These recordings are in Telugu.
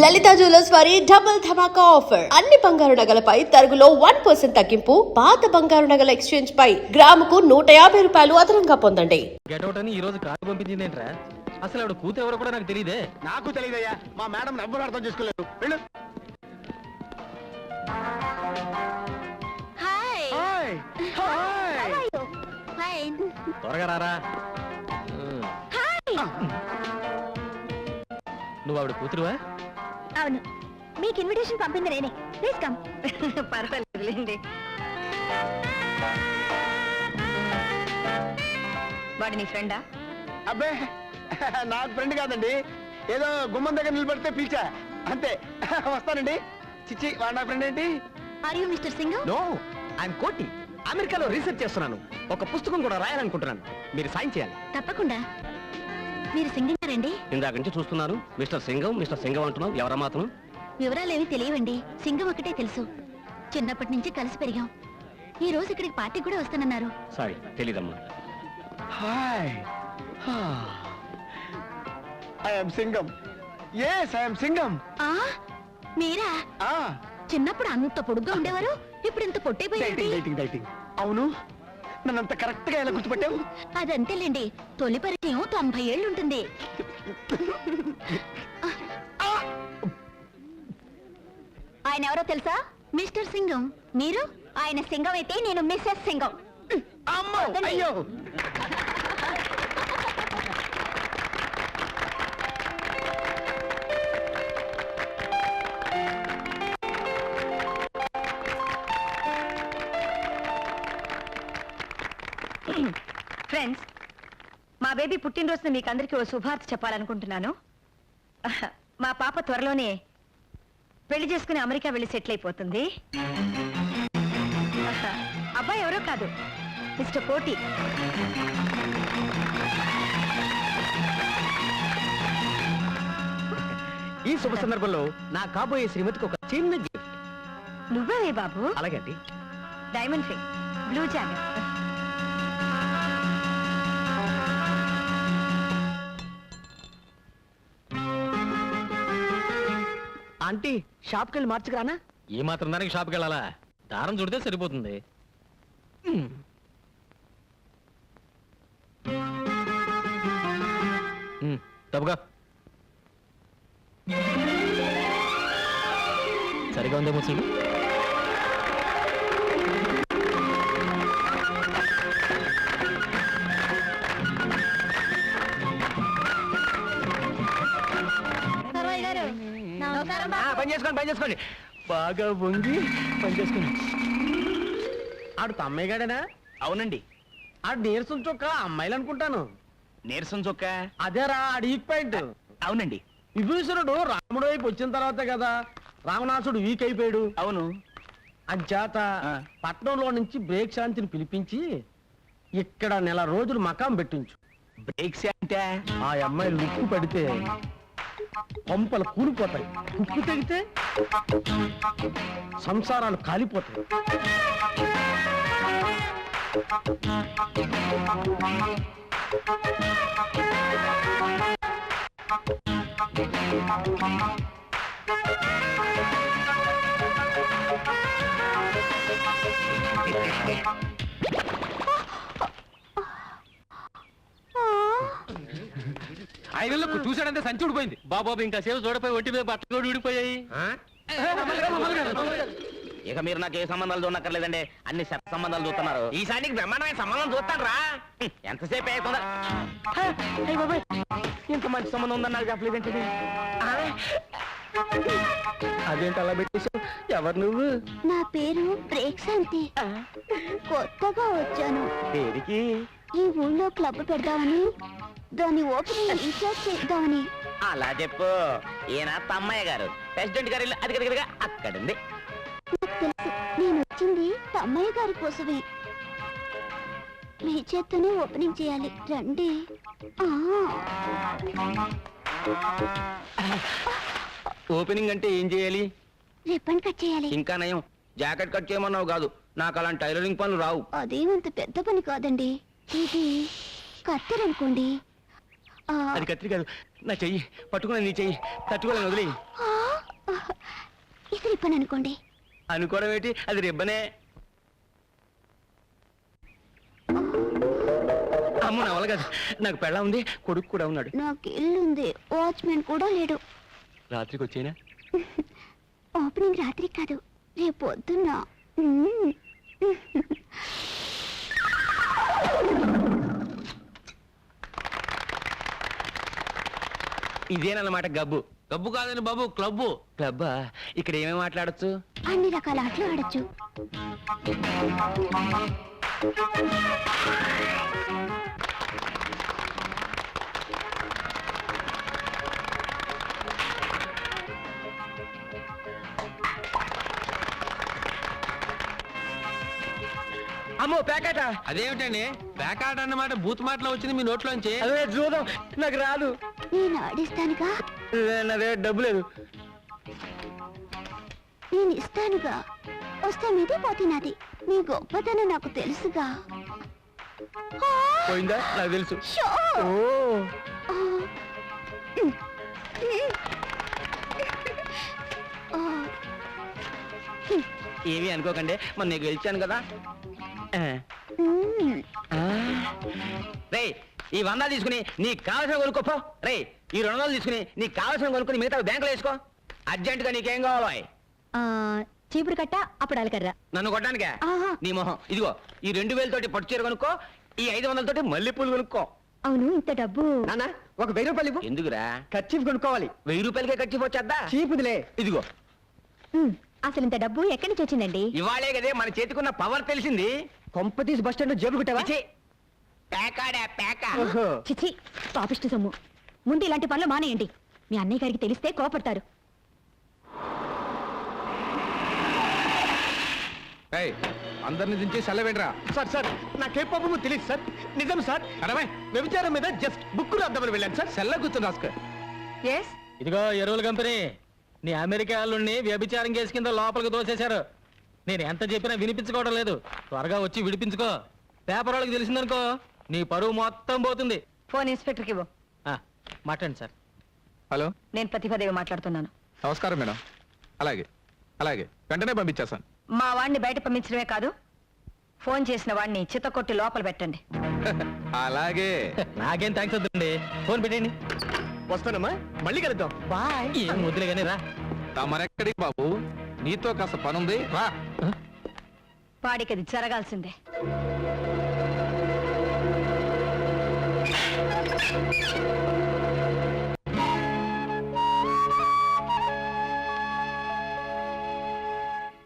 లలిత జ్యువెలర్స్ వారి డబుల్ ధమాకా ఆఫర్. అన్ని బంగారు నగలపై తరుగులో 1% తగ్గింపు. పాత బంగారు నగల ఎక్స్చేంజ్ పై గ్రాముకు 150 రూపాయలు అదనంగా పొందండి. గెటౌట్ అని ఈ రోజు కారు పంపించిందేంట్రా? అసలు ఆవిడ కూతురు ఎవరో కూడా నాకు తెలియదే. నాకు తెలియదయ్యా, మా మేడం ఎవ్వరు అర్థం చేసుకోలేదు. వెళ్ళు. Hi hi hi. ఫైన్. త్వరగా రారా. హాయ్. నువ్వు ఆవిడ కూతురువా? అవును, మీకు ఇన్విటేషన్ పంపింది నేనే. Please come. పర్వాలేదులేండి. వాడు నీ ఫ్రెండా? అబ్బే, నాకు ఫ్రెండ్ కాదండి. ఏదో గుమ్మం దగ్గర నిలబడితే పిలిచా అంతే. వస్తానండి. చిచ్చి, వాడు నా ఫ్రెండ్ ఏంటి? Are you mister Singh? No, I'm Koti. అమెరికాలో రీసెర్చ్ చేస్తున్నాను. ఒక పుస్తకం కూడా రాయాలనుకుంటున్నాను. మీరు సాయం చేయాలి. తప్పకుండా. మీరు సింగింగ్ గారండి? ఇందాక నుంచి చూస్తున్నాను. మిస్టర్ సింగం అంటున్నావు. ఎవరా మాత్రం? వివరాలేవి తెలియవండి. సింగం ఒకటే తెలుసు. చిన్నప్పటి నుంచి కలిసి పెరిగాం. ఈ రోజు ఇక్కడికి పార్టీ కూడా వస్తానన్నారు. సారీ, తెలీదమ్మా. Hi. I am Singam. yes I am Singam. ఆ మీరా? చిన్నప్పుడు అంత పొడుగ్గా ఉండేవారు, ఇప్పుడు ఇంత పొట్టైపోయారు. డైటింగ్. అవును, నన్నంత కరెక్ట్ గా ఎలా గుర్తుపట్టావు? అదంతేలేండి, తొలి పరిచయం 90 ఏళ్ళు ఉంటుంది. ఆయన ఎవరో తెలుసా? మిస్టర్ సింగం. మీరు? ఆయన సింగం అయితే నేను మిస్సెస్ సింగం. అమ్మో, అయ్యో. ఫ్రెండ్స్, మా బేబీ పుట్టినరోజున మీకు అందరికీ ఓ శుభార్త చెప్పాలనుకుంటున్నాను. మా పాప త్వరలోనే పెళ్లి చేసుకుని అమెరికా వెళ్ళి సెటిల్ అయిపోతుంది. అబ్బాయి ఎవరో కాదు, మిస్టర్ కోటి. ఈ శుభ సందర్భంలో నా కాబోయే శ్రీమతికి ఒక చిన్న గిఫ్ట్. నువ్వే బాబు? అలాగే అండి. Diamond ring, blue jacket. Aunty, షాప్కి వెళ్ళి మార్చుకురానా? ఈ మాత్రం దానికి షాప్కి వెళ్ళాలా? దారం చుడితే సరిపోతుంది. తప్పుగా సరిగా ఉందేమో చూడు. పని చేసుకోండి. బాగా వంగి పని చేసుకోండి. ఆడు తమ్మయ్య గాడేనా? అవునండి. ఆడు నీరసం చొక్క అమ్మాయిలు అనుకుంటాను. నీరసం చొక్క అదేరా, ఆడు ఈక్ పాయింట్. అవునండి. విభీషణుడు రాముడు వైపు వచ్చిన తర్వాత కదా రావణాసుడు వీక్ అయిపోయాడు. అవును. అంచేత పట్నంలో నుంచి బ్రేక్ శాంతిని పిలిపించి ఇక్కడ నెల రోజులు మకాం పెట్టించు. బ్రేక్ శాంతి? ఆ అమ్మాయి లుక్కు పడితే కొంపలు కూలిపోతాయి, ఉప్పు తెగితే సంసారాలు కాలిపోతాయి. ఐదులకు చూసాడంటే సంచి ఊడిపోయింది. బాబాబు ఇంకా సేవ చూడపోయి ఒట్టి మీద బట్టలు కూడా ఊడిపోయాయి. ఇక మీరు నాకు ఏ సంబంధాలు చూడక్కర్లేదండి, అన్ని శత సంబంధాలు చూస్తున్నారు. ఈసారికి బ్రహ్మాండమైన సంబంధం చూస్తాను రా. ఎంతసేపు అవుతుందా? ఇంత మంచి సంబంధం ఉందని నాకు చెప్పలేదేంటి? అదేంటి అలా పెట్టేశావు? ఎవరు నువ్వు? నా పేరు బ్రేక్ శాంతి. కొత్తగా వచ్చాను. పేరుకి ఈ ఊళ్ళో క్లబ్ పెడదామని, దాన్ని ఓపెనింగ్ ఇన్ఛార్జ్ చేద్దామని. అలా చెప్పు. ఈయన తమ్మయ్య గారు, ప్రెసిడెంట్ గారి ఇల్లు అది అక్కడుంది. తెలుసు, నేను వచ్చింది తమ్మయ్య గారి కోసమే. మీ చేత్తోనే ఓపెనింగ్ చేయాలి, రండి. ఓపెనింగ్ అంటే ఏం చేయాలి? రిబ్బన్ కట్ చేయాలి. ఇంకా నయం, జాకెట్ కట్ చేయమన్నావు కాదు. నాకు అలాంటి టైలరింగ్ పనులు రావు. అదేమంత పెద్ద పని కాదండి. ఇది కత్తెరనుకోండి. అది కత్తిరి కాదు, నా చెయ్యి పట్టుకున్నా, నీ చెయ్యి తట్టుకోలేని వదిలే. రిబ్బన్ అనుకోండి. అనుకోవడం ఏంటి, అది రిబ్బనే. అమ్మ నా వల్ల కాదు, నాకు పెళ్ళ ఉంది, కొడుకు కూడా ఉన్నాడు. నాకు ఇల్లుంది, వాచ్మెన్ కూడా లేడు. రాత్రికి వచ్చేనా? ఓపెనింగ్ రాత్రి కాదు, రేపు పొద్దున్న. ఇదేనన్నమాట గబ్బు. గబ్బు కాదని బాబు, క్లబ్బు. క్లబ్బా? ఇక్కడ ఏమేమి మాట్లాడచ్చు? అన్ని రకాల ఆటలు ఆడొచ్చు. అమ్మో ప్యాకెట. అదేమిటండి ప్యాకాట్ అన్నమాట బూత్ మాటలో వచ్చింది మీ నోట్లోంచి. అదే చూద్దాం, నాకు రాదు. నేను ఆడిస్తానుగా, నా దగ్గర డబ్బు లేదు. నేను ఇస్తానుగా. వస్తే మీది పోతే నాది. నీ గొప్పతనం నాకు తెలుసుగా. పోయిందా? నాకు తెలుసు. షో! ఓ ఆ. ఆ. ఏమీ అనుకోకండి, మొన్న నీకు గెలిచాను కదా. మ్మ్. రే, ఈ 100 తీసుకుని నీకు కావాల్సిన కొనుక్కోపో. రే, ఈ 200 తీసుకుని నీకు కావాల్సిన కొనుక్కుని మిగతా బ్యాంకులో వేసుకో. అర్జెంటుగా నీకేం కావాలో. చీపురు కట్ట అప్పడాలి కర్ర. నన్ను కొట్టడానికే? ఆహా. నీ మొహం. ఇదిగో ఈ 2000 తోటి పట్టు చీర కొనుక్కో, ఈ 500 తోటి మల్లెపూలు కొనుక్కో. అవును, ఇంత డబ్బు. నాన్న ఒక 1000 రూపాయలు ఇవ్వు. ఎందుకురా? ఖర్చు కొనుక్కోవాలి. 1000 రూపాయలకే ఖర్చు వచ్చేద్దా? చీపుదిలే. ఇదిగో అసలు ఇంత డబ్బు ఎక్కడి నుంచి వచ్చిందండి? ఇవాళే కదే మన చేతికున్న పవర్ తెలిసింది. కొంపతీసి బస్ స్టాండ్ జేబులు కుట్టావా? చిచి, పేకాడా పేక. ఓహో. చిచి, పాపిష్టి సొమ్ము. ముందు ఇలాంటి పనులు మానేయండి. మీ అన్నయ్య గారికి తెలిస్తే కోపడతారు. అందరిని దించి సెలవేంట్రా. సార్ సార్ నాకేం పాపము తెలియదు సార్. నిజం సార్. అరవై వ్యభిచారం మీద జస్ట్ బుక్ రాద్దామని వెళ్ళాను సార్. సెల్ల కూర్చొని రాసుకో. ఇదిగో ఎరువుల కంపెనీ, నీ అమెరికా వాళ్ళని వ్యభిచారం కేసు కింద లోపలికి దోసేశారు. నేను ఎంత చెప్పినా వినిపించుకోవడం లేదు. త్వరగా వచ్చి విడిపించుకో. పేపర్ వాళ్ళకి తెలిసిందనుకో నీ పరువు మొత్తం పోతుంది. ఫోన్ ఇన్స్పెక్టర్కి ఇవ్వు. మాట్లాడండి సార్. హలో, నేను ప్రతిభాదేవి మాట్లాడుతున్నాను. నమస్కారం మేడం. అలాగే అలాగే వెంటనే పంపించేస్తాను. మా వాడిని బయట పంపించడమే కాదు, ఫోన్ చేసిన వాడిని చిత్తకొట్టి లోపల పెట్టండి. అలాగే. నాకేం థ్యాంక్స్ వద్దండి, ఫోన్ పెట్టండి. వస్తానమ్మా, మళ్ళీ కలుద్దాం. బాయ్. ఏం వద్దులే కానీ రా. తమరెక్కడికి బాబు, నీతో కాస్త పనుంది రా. వాడికి అది జరగాల్సిందే.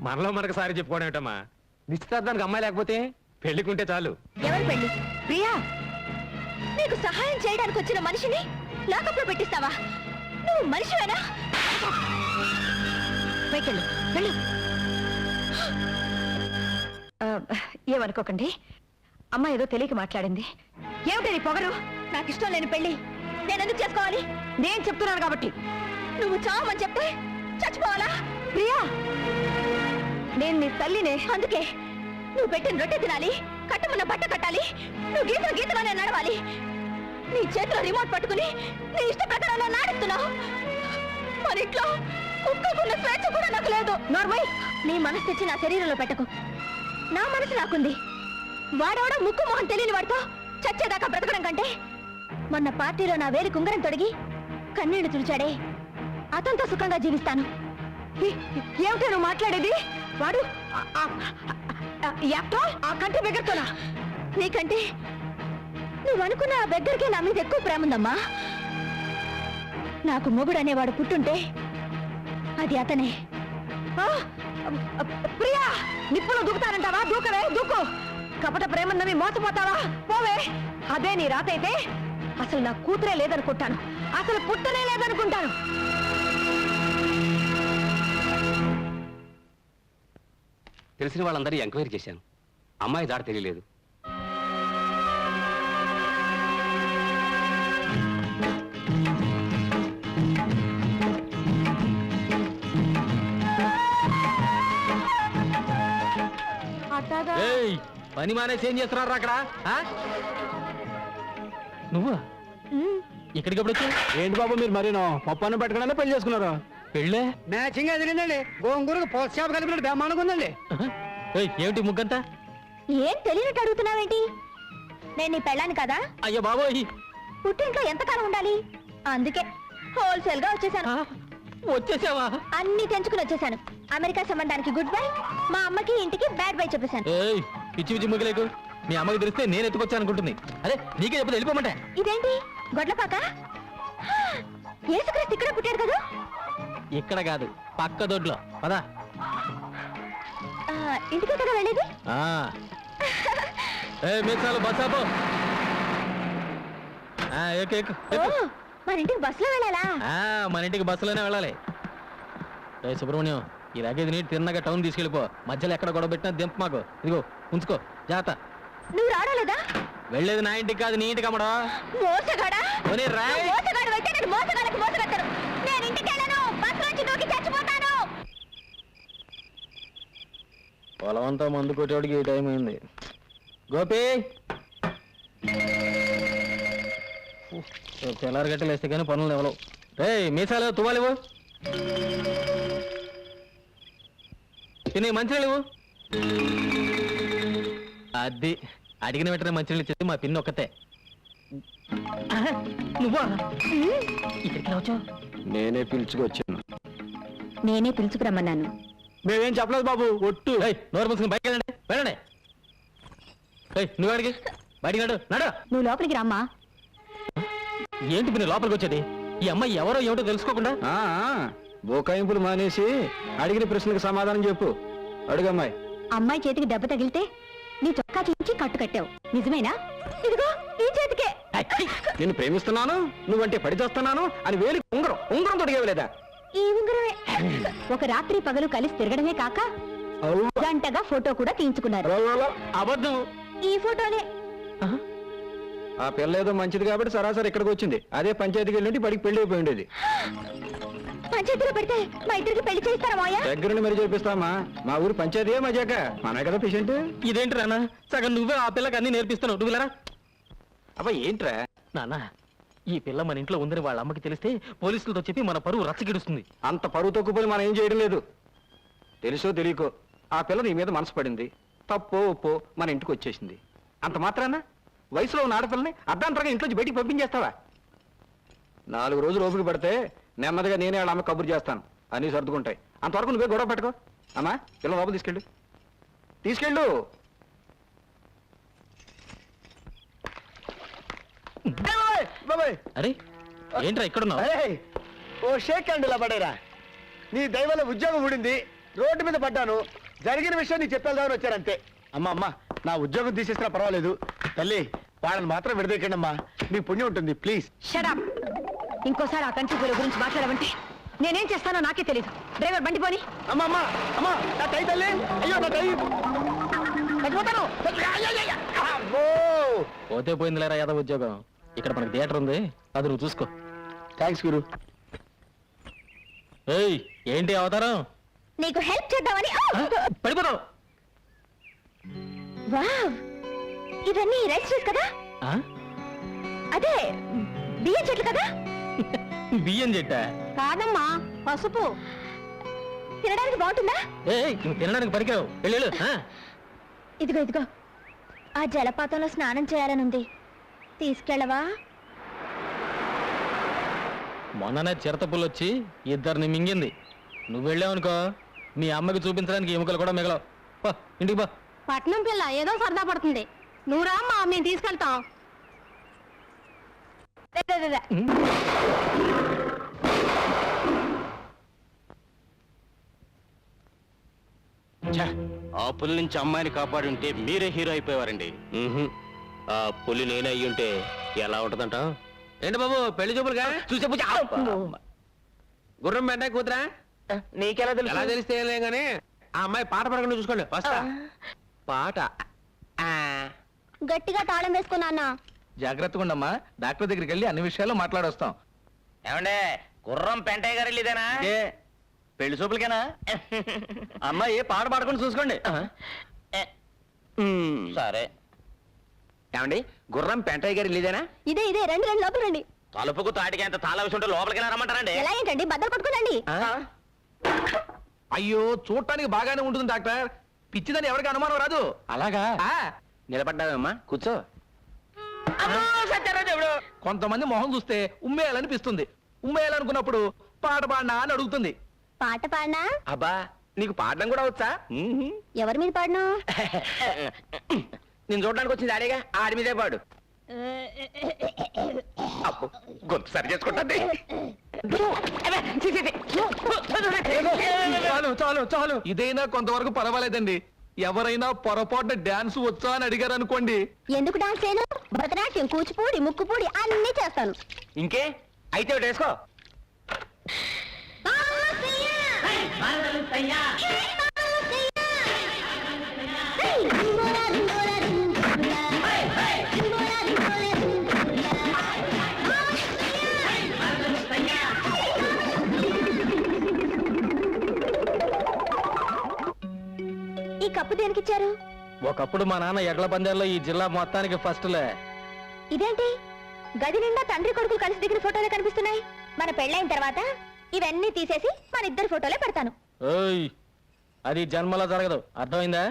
మనలో మనకు సారి చెప్పుకోవడం ఏమిటమ్మా? నిశ్చితార్థానికి అమ్మాయి లేకపోతే పెళ్లికుంటే చాలు. ఎవరు పెళ్లి? ప్రియా, నీకు సహాయం చేయడానికి వచ్చిన మనిషిని లాకప్లో పెట్టిస్తావా? నువ్వు మనిషివేనా? పైకెళ్ళు, వెళ్ళు. ఏమనుకోకండి, అమ్మ ఏదో తెలియక మాట్లాడింది. ఏమిటి నీ పొగరు? నాకు ఇష్టం లేని పెళ్లి నేను ఎందుకు చేసుకోవాలి? నేను చెప్తున్నాను కాబట్టి. నువ్వు చావమని చెప్తే చచ్చిపోవాలా? ప్రియా, నేను నీ తల్లినే. అందుకే నువ్వు పెట్టిన రొట్టె తినాలి, కట్టమన్న బట్ట కట్టాలి, నువ్వు గీతలు గీతలోనే నడవాలి. నీ చేతిలో రిమోట్ పట్టుకుని నీ ఇష్ట ప్రకారంలో నాడుస్తున్నావు. మన ఇంట్లో కుక్కకున్న స్వేచ్ఛ కూడా నాకు లేదు. నార్మల్, నీ మనసు తెచ్చి నా శరీరంలో పెట్టకు. నా మనసు నాకుంది. వాడవడ ముక్కు మొహం తెలియని వాడితో చచ్చేదాకా బ్రతకడం కంటే మొన్న పార్టీలో నా వేలి కుంగరం తొడిగి కన్నీళ్లు తుడిచాడే, అతనితో సుఖంగా జీవిస్తాను. ఏమిటో నువ్వు మాట్లాడేది? వాడు ఆ కంటి బెగ్గరతోనా? నీకంటే నువ్వు అనుకున్న ఆ బెగ్గరకే నా మీద ఎక్కువ ప్రేమ ఉందమ్మా. నాకు మొగుడు అనేవాడు పుట్టుంటే అది అతనే. ప్రియా, నిప్పులో దూకుతానంటావా? దూకవే, దూకు. కపట ప్రేమన్నవి మోసపోతావా? పోవే. అదే నీ రాత అయితే అసలు నా కూతురే లేదనుకుంటాను, అసలు పుట్టనే లేదనుకుంటాను. తెలిసిన వాళ్ళందరూ ఎంక్వైరీ చేశాను. అమ్మాయి దారి తెలియలేదు. ఏయ్, పని మానేసి ఏం చేస్తున్నారు అక్కడ? నువ్వా? ఇక్కడికి ఎప్పుడు వచ్చావు? ఏంటి బాబు మీరు మరీనో పప్పు అన్నం పెట్టకుండా పెళ్లి చేసుకున్నారు? పెళ్ళే మ్యాచింగ్ ఎదిరిందండి గోంగూరకు పోస్ట్ షాప్ కలిపినట్టు బ్రహ్మాండంగా ఉందండి. ఏమిటి ముగ్గంతా? ఏం తెలియనట్టు అడుగుతున్నావేంటి? నేను నీ పెళ్ళాను కదా, అయ్యో బాబోయ్, పుట్టింట్లో ఎంతకాలం ఉండాలి, అందుకే హోల్సేల్ గా వచ్చేసాను. వచ్చేసావా? అన్ని తెంచుకుని వచ్చేసాను. అమెరికా సంబంధానికి గుడ్ బై, మా అమ్మకి ఇంటికి బ్యాడ్ బై చెప్పేశాను. ఏయ్, పిచ్చి పిచ్చి ముగ్గులేకు. మీ అమ్మకి తెలిస్తే నేను ఎత్తుకొచ్చాను అనుకుంటుంది. అరే నీకే చెప్పదు, వెళ్ళిపోమంటే. ఇదేంటి గొడ్లపాక? యేసుక్రీస్తు ఇక్కడ పుట్టాడు కదా. ఇక్కడ కాదు, పక్క దొడ్లో. పదా. ఇంటికే కదా వెళ్ళేది. మీసాలు బస్ ఆపు. ఎక్కు, ఎక్కు, ఎక్కు. మన ఇంటికి బస్సులో వెళ్ళాలా? మన ఇంటికి బస్సులోనే వెళ్ళాలి. రే సుబ్రహ్మణ్యం, ఈ లగేజ్ నీటి తిన్నగా టౌన్ తీసుకెళ్ళిపో. మధ్యలో ఎక్కడ గొడవ పెట్టినా దింప మాకు. ఇదిగో ఉంచుకో, జాగ్రత్త. నువ్వు రావలేదా? వెళ్ళేది నా ఇంటికి కాదు, నీ ఇంటికి అమ్మడా. మోసగాడా? పోనీ రాయ్. మోసగాడు అయితే నేను మోసగాళ్ళకి మోసగడతాను. నేను ఇంటికి వెళ్ళను, బస్సు నుంచి దూకి చచ్చిపోతాను. పొలవంతా మందు కొట్టేవాడికి ఈ టైం అయింది. గోపి, తెల్లారి గట్టలు వేస్తే కానీ పనులు ఎవరు. రే మీసాలు తువ్వాలివు, తినే మంచినీళ్ళు. అది అడిగిన వెంటనే మంచినీళ్ళు ఇచ్చేది మా పిన్ని ఒక్కతే. నువ్వా ఇక్కడికి రావచ్చావు? నేనే పిలుచుకొచ్చాను. నేనే పిలుచుకురమ్మన్నాను. మేమేం చెప్పలేదు బాబు, ఒట్టు. నోరు మూసుకుని బయటకు వెళ్ళండి, వెళ్ళండి. నువ్వు అడిగి బయటికి నడు, నడు. నువ్వు లోపలికి రమ్మా. ఏంటి పిన్ని లోపలికి వచ్చేది? ఈ అమ్మాయి ఎవరో ఏమిటో తెలుసుకోకుండా. బోకాయింపులు మానేసి అడిగిన ప్రశ్నకు సమాధానం చెప్పు. అడుగమ్మాయి. అమ్మాయి చేతికి దెబ్బ తగిలితే నీ చొక్కా చించి కట్టు కట్టావు, నిజమేనా? ఇదిగో ఈ చేతికే. నేను ప్రేమిస్తున్నాను, నువ్వంటే పడిచేస్తున్నాను అని వేలి ఉంగరం తొడిగేవలేదా? ఈ ఉంగరమే. ఒక రాత్రి పగలు కలిసి తిరగడమే కాక గంటగా ఫోటో కూడా తీయించుకున్నారు. అబద్ధం. ఈ ఫోటోనే. ఆ పిల్ల ఏదో మంచిది కాబట్టి సరాసరి ఇక్కడికి వచ్చింది. అదే పంచాయతీకి వెళ్ళి పడికి పెళ్లి అయిపోయి ఉండేది. పంచాయతీలో పెడితే మా ఇద్దరికి పెళ్లి చేస్తారా మాయా? దగ్గరుండి మరి చేపిస్తామా? మా ఊరు పంచాయతీ మజాక మన కదా పేషెంట్. ఇదేంటి రానా, సగం నువ్వే ఆ పిల్లకి అన్ని నేర్పిస్తున్నావు. నువ్వు వెళ్ళరా. అబ్బా ఏంట్రా నాన్న, ఈ పిల్ల మన ఇంట్లో ఉందని వాళ్ళ అమ్మకి తెలిస్తే పోలీసులతో చెప్పి మన పరువు రచ్చగిడుస్తుంది. అంత పరువు తక్కువని మనం ఏం చేయడం లేదు. తెలుసో తెలియకో ఆ పిల్ల నీ మీద మనసు పడింది. తప్పో ఒప్పో మన ఇంటికి వచ్చేసింది. అంత మాత్రాన వయసులో ఉన్న ఆడపిల్లని అర్ధాంతరంగా ఇంట్లోంచి బయటికి పంపించేస్తావా? 4 రోజులు ఓపిక పడితే నెమ్మదిగా నేనే వాళ్ళ అమ్మ కబురు చేస్తాను, అన్నీ సర్దుకుంటాయి. అంతవరకు నువ్వే గొడవ పెట్టుకో. అమ్మా పిల్ల లోపల తీసుకెళ్ళు. అరే ఏంట్రా ఇక్కడున్నావు? ఓ షేక్ అండ్ ఇలా పడేరా. నీ దైవల ఉద్యోగం ఊడింది, రోడ్డు మీద పడ్డాను. జరిగిన విషయం నీకు చెప్పేద్దామని వచ్చారంతే. అమ్మా నా ఉద్యోగం తీసేసినా పర్వాలేదు, తల్లి వాళ్ళని మాత్రం విడదీయకండి అమ్మా, మీ పుణ్యం ఉంటుంది ప్లీజ్. షడప్. ఇంకోసారి ఆ కంటి పూల గురించి మాట్లాడమంటే నేనేం చేస్తానో నాకే తెలీదు. డ్రైవర్ బండి పోని. అమ్మా నా టై తల్లి, అయ్యో నా టై చచ్చిపోతాను. పోతే పోయింది లేరా యాదవ్ ఉద్యోగం. ఇక్కడ మనకి థియేటర్ ఉంది, అది నువ్వు చూసుకో. థ్యాంక్స్ గురు. ఏయ్ ఏంటి అవతారం? నీకు హెల్ప్ చేద్దామని. పడిపోతావు. వావ్, ఇవన్నీ రైస్ కదా? అదే బియ్యం చెట్లు కదా? బియ్యం చెట్ట కాదమ్మా, పసుపు. తినడానికి బాగుంటుందా? నువ్వు తినడానికి పనికిరావు, వెళ్ళు. ఇదిగో ఆ జలపాతంలో స్నానం చేయాలనుంది, తీసుకెళ్ళవా? మొన్ననే చిరతపుల్లు వచ్చి ఇద్దరిని మింగింది. నువ్వు వెళ్ళావనుకో మీ అమ్మకి చూపించడానికి ఎముకలు కూడా మిగలవు. పో ఇంటికి పో. పట్నం పిల్ల ఏదో సరదా పడుతుంది, నువ్వు రామ్మా, మేము తీసుకెళ్తాం. ఆ పులి నుంచి అమ్మాయిని కాపాడుంటే మీరే హీరో అయిపోయేవారండి. ఆ పులి నేనే అయ్యుంటే ఎలా ఉంటదంట? ఏంటి బాబు పెళ్లి చూపులుగా చూసే గుర్రం వెంట కూతురా? నీకెలా తెలుసు? ఎలా తెలిస్తే ఏం లేదు కానీ ఆ అమ్మాయి పాట పడకుండా చూసుకోండి. వస్తా. పాట గట్టిగా తాళం వేసుకున్నా. జాగ్రత్తగా ఉండమ్మా, డాక్టర్ దగ్గరికి వెళ్ళి అన్ని విషయాలు మాట్లాడొస్తాం. ఏమండే గుర్రం పెంటయ్య గారు ఇదేనా? పెళ్లి చూపులకేనా? అమ్మాయి పాట పాడుకొని చూసుకోండి. సరే. ఏమండి గుర్రం పెంటయ్య గారు ఇదేనా? ఇదే రండి లోపల రండి. తలుపుకు తాటికి ఎంత తాళ విషయం ఉంటే లోపలికి రమ్మంటారండి ఎలా ఏంటండి బద్దలు కొట్టుకోనండి అయ్యో చూడటానికి బాగానే ఉంటుంది డాక్టర్ పిచ్చిదని ఎవరికి అనుమానం రాదు అలాగా ఆ, నిలబడ్డావమ్మా కూర్చో కొంతమంది మొహం చూస్తే ఉమ్మేయాలనిపిస్తుంది ఉమ్మేయాలనుకున్నప్పుడు పాట పాడినా అని అడుగుతుంది పాట పాడినా అబ్బా నీకు పాడడం కూడా వచ్చా ఎవరి మీద పాడను నేను చూడడానికి వచ్చింది ఆడేగా ఆడి మీదే పాడు అప్పు గొంతు సరి చేసుకుంటుంది చాలు చాలు చాలు ఇదైనా కొంతవరకు పర్వాలేదండి ఎవరైనా పొరపాటున డాన్స్ వచ్చా అని అడిగారు అనుకోండి ఎందుకు డాన్స్ చేయను భరతనాట్యం కూచిపూడి ముక్కుపూడి అన్ని చేస్తాను ఇంకే అయితే ఒకటి వేసుకో ఈ కప్పు దేనికి ఇచ్చారు ఒకప్పుడు మా నాన్న ఎడ్ల పందాల్లో ఈ జిల్లా మొత్తానికి ఫస్ట్లే. ఇదేంటి గది నిండా తండ్రి కొడుకులు కలిసి దిగిన ఫోటోలే కనిపిస్తున్నాయి మన పెళ్ళైన తర్వాత ఇవన్నీ తీసేసి మన ఇద్దరు ఫోటోలే పెడతాను ఓయ్ అది జన్మలో జరగదు, అర్థమైందా?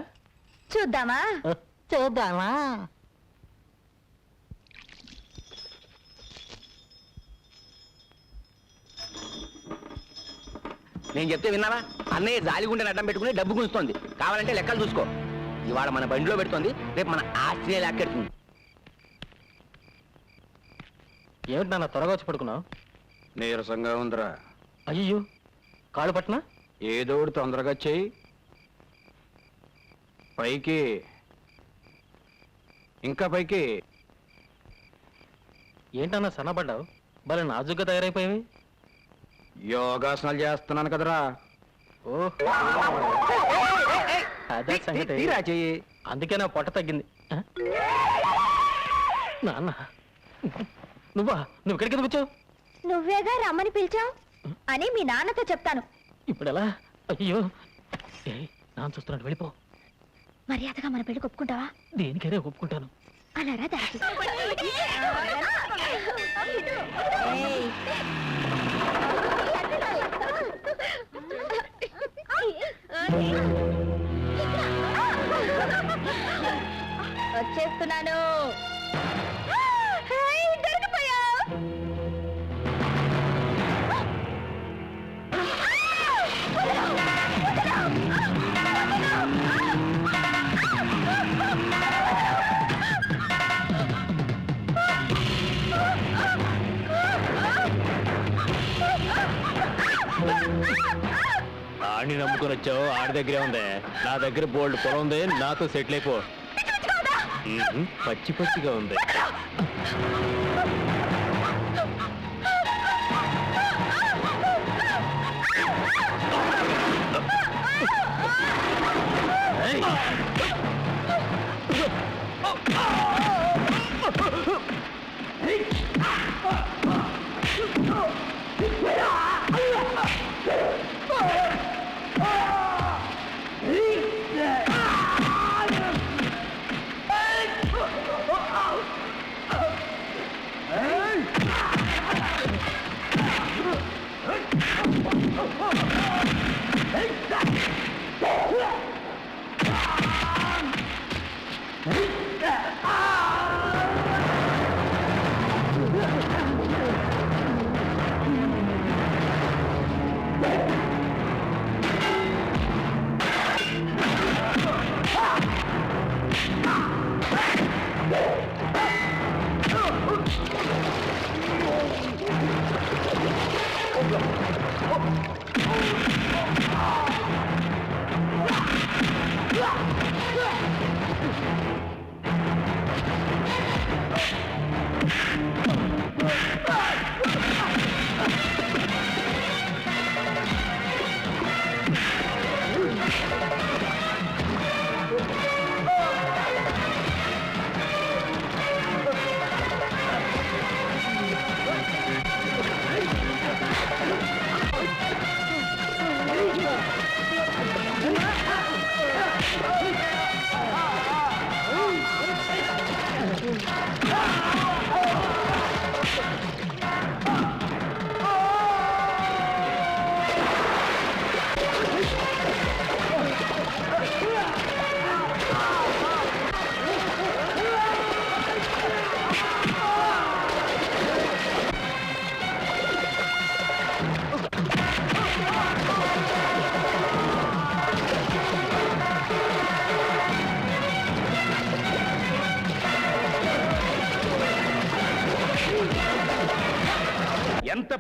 చూద్దామా చూద్దామా నేను చెప్తే విన్నావా? అన్నయ్య జాలిగుండెని అడ్డం పెట్టుకుని డబ్బు గుంజుతోంది. కావాలంటే లెక్కలు చూసుకో. ఇవాళ మన బండిలో పెడుతోంది, రేపు మన ఆస్ట్రేలియా లెక్కెడుతుంది. ఏమిటి నాన్న త్వరగా వచ్చి పడుకున్నావు? నీరసంగా ఉందిరా. అయ్యో కాళ్ళు పట్టినా? ఏదో ఒకటి తొందరగా చెయ్యి. పైకి ఇంకా పైకి. ఏంటన్నా సన్నపడ్డావు? భలే నాజుగ్గా తయారైపోయావి. యోగాసనాలు చేస్తున్నాను కదరా. ఓ అదే సంగతి. తీరా చెయ్యి. అందుకే నా పొట్ట తగ్గింది. ఆ? నాన్న నువ్వు ఇక్కడికి ఎందుకు వచ్చావు? నువ్వేగా రమ్మని పిలిచావు అని మీ నాన్నతో చెప్తాను. ఇప్పుడు ఎలా? అయ్యో నాన్న చూస్తున్నాడు, వెళ్ళిపో. మర్యాదగా మన పెళ్లి ఒప్పుకుంటావా? దేనికైనా ఒప్పుకుంటాను. అలా రా దానికి. ఏయ్. వచ్చేస్తున్నాను. దొరికిపోయా. ఆడిని నమ్ముకొని వచ్చావు, ఆడి దగ్గరే ఉంది. నా దగ్గర బోల్డ్ పొలం ఉంది, నాతో సెటిల్ అయిపో. పచ్చి పచ్చిగా ఉంది.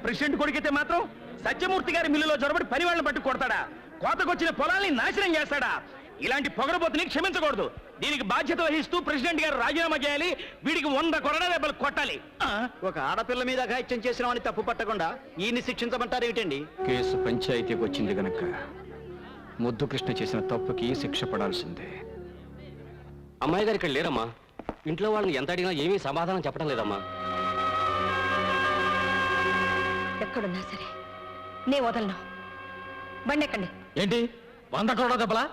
ప్రెసిడెంట్ కొడుకైతే మాత్రం సత్యమూర్తి గారి మిల్లులో జొరబడి పని వాళ్ళని పట్టు కొడతాడా? కోతకొచ్చిన పొలాల్ని నాశనం చేస్తాడా? ఇలాంటి పొగరబోతుని క్షమించకూడదు. దీనికి బాధ్యత వహిస్తూ ప్రెసిడెంట్ గారు రాజీనామా చేయాలి. వీడికి 100 కొరడా దెబ్బలు కొట్టాలి. ఒక ఆడపిల్ల మీద అఘాయిత్యం చేసిన వాడిని తప్పు పట్టకుండా ఈయన్ని శిక్షించమంటారు ఏమిటండి? కేసు పంచాయతీకి వచ్చింది గనక ముద్దు కృష్ణ చేసిన తప్పుకి శిక్ష పడాల్సిందే. అమ్మాయి గారు ఇక్కడ లేరమ్మా. ఇంట్లో వాళ్ళని ఎంత అడిగినా ఏమీ సమాధానం చెప్పడం లేదమ్మా. ఎక్కడున్నా సరే నే వదలను. బండి ఎక్కండి. ఏంటి 100 కోట్ల దెబ్బలా?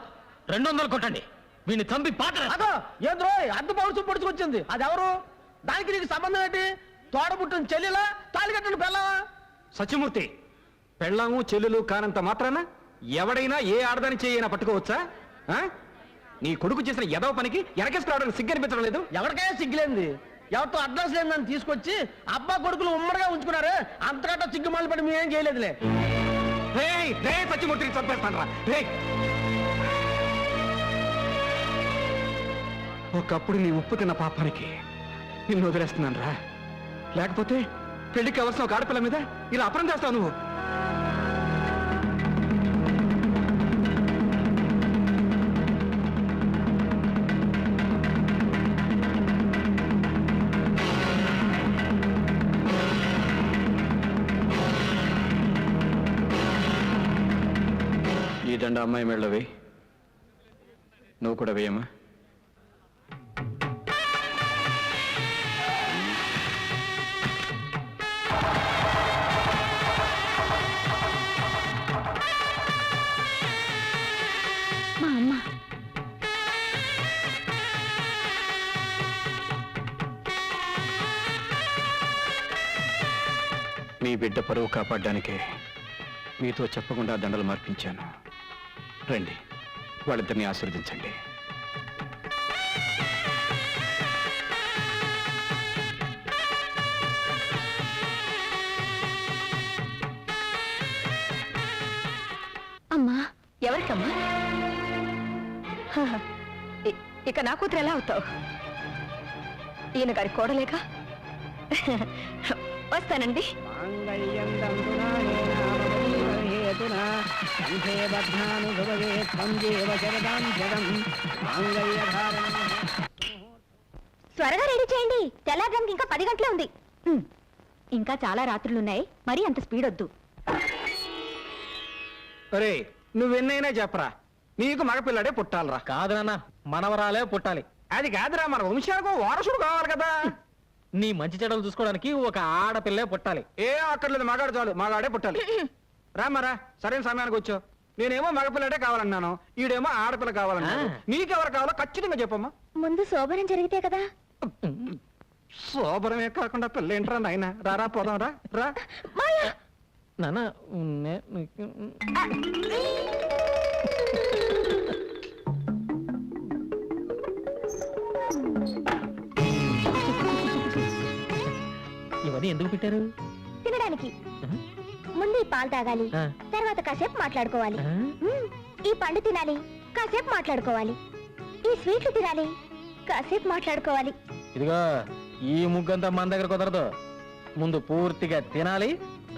200 కొట్టండి. వీడిని చంపి పాట అదో ఏంద్రో అద్దు పౌరుషం పొడుచుకొచ్చింది. అది ఎవరు? దానికి నీకు సంబంధం ఏంటి? తోడబుట్టిన చెల్లెలా, తాళికట్టును పెళ్ళవా? సత్యమూర్తి, పెళ్ళాము చెల్లెలు కానంత మాత్రాన ఎవడైనా ఏ ఆడదాని చేయైనా పట్టుకోవచ్చా? ఆ? నీ కొడుకు చేసిన ఎదవ పనికి ఎనకేసుకురావడానికి సిగ్గనిపించడం లేదు? ఎవరికైనా సిగ్గులేంది? ఎవరితో అడ్రస్ లేదని తీసుకొచ్చి అబ్బా కొడుకులు ఉమ్మడిగా ఉంచుకున్నారు. అంతకంటే సిగ్గుమాలి పడి మేమేం చేయలేదులే. రేయ్, రేయ్, సత్యమూర్తిని చంపేస్తాను రా. రేయ్, ఒకప్పుడు నీ ఉప్పు తిన్న పాపానికి నిన్ను వదిలేస్తున్నాను రా. లేకపోతే పెళ్లికి అవసరం ఒక ఆడపిల్ల మీద ఇలా అపరం చేస్తావు నువ్వు. ఈ దండ అమ్మాయి మెళ్ళో వేయి. నువ్వు కూడా వేయమ్మా. మా అమ్మ మీ బిడ్డ పరువు కాపాడడానికే మీతో చెప్పకుండా దండలు మార్పించాను. రండి, వాళ్ళిద్దరిని ఆశీర్వదించండి. అమ్మా ఎవరికమ్మా? ఇక నా కూతురు ఎలా అవుతావు? ఈయన గారి కోడలేక. వస్తానండి. త్వరగా రెడీ చేయండి. తెల్లారడానికి ఇంకా 10 గంటలే ఉంది. ఇంకా చాలా రాత్రులున్నాయి. మరీ అంత స్పీడ్ వద్దు. అరే, నువ్వెన్నైనా చెప్పరా, నీకు మగపిల్లాడే పుట్టాలరా. కాదు నాన్న, మనవరాలే పుట్టాలి. అది కాదురా, మన వంశానికి వారసుడు కావాలి కదా. నీ మంచి చెడలు చూసుకోవడానికి ఒక ఆడపిల్లే పుట్టాలి. ఏ అక్కర్లేదు, మగాడు చాలు, మగాడే పుట్టాలి. రామారా, సరైన సమయానికి వచ్చావు. నేనేమో మగపిల్లడే కావాలన్నాను, ఈడేమో ఆడపిల్ల కావాలన్నాను. నీకెవరు కావాలో ఖచ్చితంగా చెప్పమ్మా. ముందు శోభనం జరిగితే కదా. శోభరమే కాకుండా పిల్ల ఏంట్రా నాయన. రారా పోదాం రా. రా నాన్న, ఇవన్నీ ఎందుకు పెట్టారు? తినడానికి. ముందు ఈ పాలు తాగాలి, తర్వాత కాసేపు మాట్లాడుకోవాలి. ఈ పండు తినాలి, కాసేపు మాట్లాడుకోవాలి. ఈ స్వీట్లు తినాలి, కాసేపు మాట్లాడుకోవాలి. ఇదిగో, ఈ ముగ్గంతా మన దగ్గర కుదరదు. ముందు పూర్తిగా తినాలి,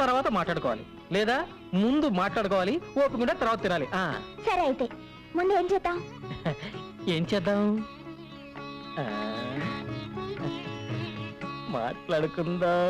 తర్వాత మాట్లాడుకోవాలి. లేదా ముందు మాట్లాడుకోవాలి, ఓపిక తర్వాత తినాలి. సరే, అయితే ముందు ఏం చేద్దాం? ఏం చేద్దాం? మాట్లాడుకుందాం.